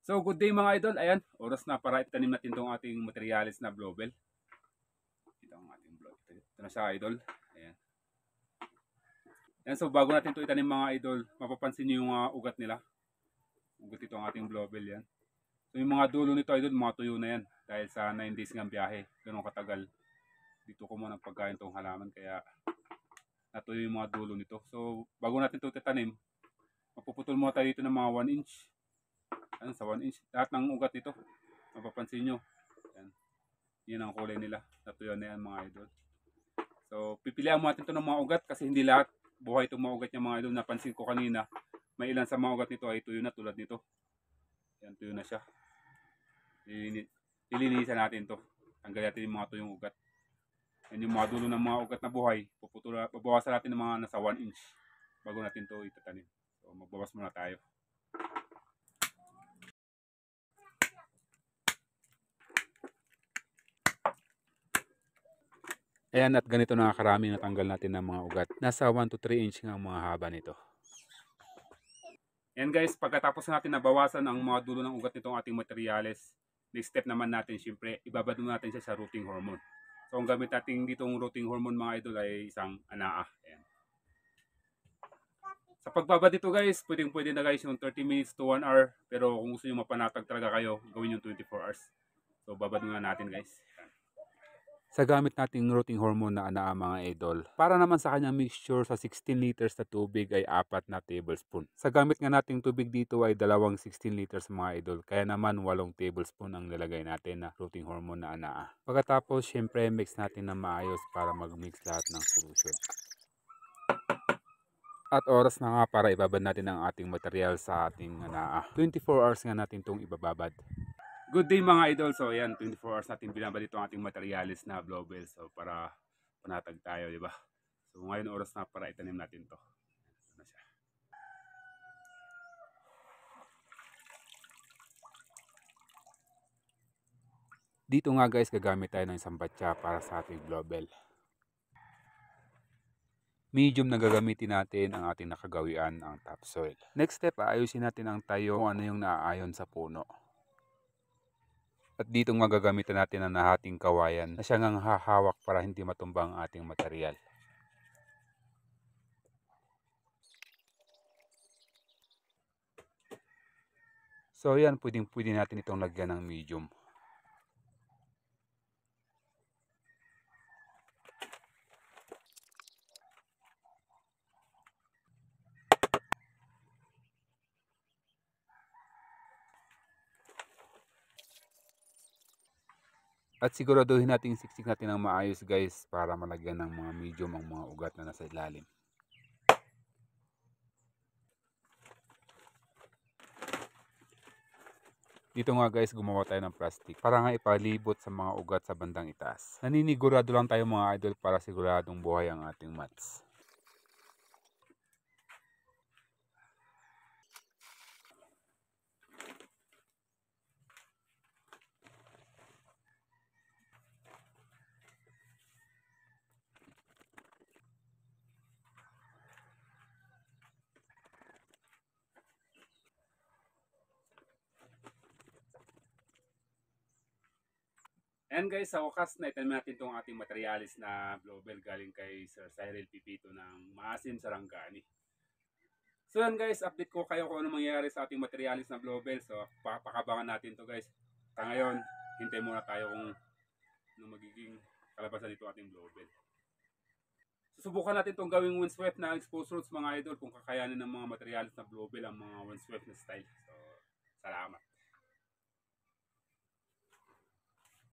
So good day mga idol, ayan, oras na para itanim natin itong ating materialis na blowbell. Ito ang ating blow. Ito na siya idol. Ayan. Ayan, so bago natin ito itanim mga idol, mapapansin nyo yung ugat nila. Ugat ito ang ating blowbell yan. So yung mga dulo nito idol, mga tuyo na yan. Dahil sa 9 days ng biyahe, ganun katagal. Dito ko muna pagkain itong halaman kaya natuyo yung mga dulo nito. So bago natin ito itanim, mapuputol muna tayo dito ng mga 1 inch. Ano, sa 1 inch. Lahat ng ugat nito, mapapansin nyo. Yan. Yan ang kulay nila. Natuyo na yan mga idol. So, pipilihan mo natin ito ng mga ugat kasi hindi lahat buhay itong mga ugat niya mga idol. Napansin ko kanina, may ilan sa mga ugat nito ay tuyo na tulad nito. Yan, tuyo na siya. Lilinisan natin to. Tanggalin natin yung mga tuyong ugat. Yan yung mga dulo ng mga ugat na buhay. Babawasan natin ng mga nasa 1 inch bago natin to itatanim. So, magbawas muna tayo. Ayan, at ganito na karami natanggal natin ng mga ugat. Nasa 1 to 3 inch nga ang mga haba nito. Ayan guys, pagkatapos natin nabawasan ang mga dulo ng ugat nitong ating materials, next step naman natin, syempre, ibabad natin siya sa rooting hormone. So ang gamit natin ditong rooting hormone mga idol ay isang anaa. Ayan. Sa pagbabad dito guys, pwede na guys yung 30 minutes to 1 hour. Pero kung gusto nyo mapanatag talaga kayo, gawin yung 24 hours. So babad muna natin guys. Ayan. Sa gamit nating rooting hormone na anaa mga idol, para naman sa kanyang mixture sa 16 liters na tubig ay 4 na tablespoon. Sa gamit nga nating tubig dito ay 2 16 liters mga idol, kaya naman 8 tablespoon ang nilagay natin na rooting hormone na anaa. Pagkatapos, syempre mix natin na maayos para mag-mix lahat ng solution. At oras na nga para ibabad natin ang ating material sa ating anaa. 24 hours nga natin itong ibababad. Good day mga idol. So ayan, 24 hours natin binabad ito ang ating materialis na blowbell. So para panatag tayo, di ba? So ngayon oras na para itanim natin to. Ito na siya. Dito nga guys, gagamit tayo ng isang batya para sa ating blowbell. Medium na gagamitin natin ang ating nakagawian, ang topsoil. Next step, aayusin natin ang tayo kung ano yung naaayon sa puno. At dito nga gagamitin natin ang nahating kawayan na siyang hahawak para hindi matumbang ang ating material. So yan, pwede natin itong lagyan ng medium. At siguraduhin natin siksik natin ng maayos guys para malagyan ng mga medium ang mga ugat na nasa ilalim. Dito nga guys, gumawa tayo ng plastic para nga ipalibot sa mga ugat sa bandang itaas. Naninigurado lang tayo mga idol para siguradong buhay ang ating mats. And guys, sa wakas na itanim natin itong ating materialis na blowbell galing kay Sir Cyril Pipito ng Maasim, Sarangani. So yan guys, update ko kayo kung ano mangyayari sa ating materialis na blowbell. So pakabangan natin to guys. Sa ngayon, hintay muna tayo kung ano magiging kalabasan dito ating blowbell. Susubukan natin itong gawing windswept na exposed roots mga idol kung kakayanin ng mga materialis na blowbell ang mga windswept na style. So, salamat.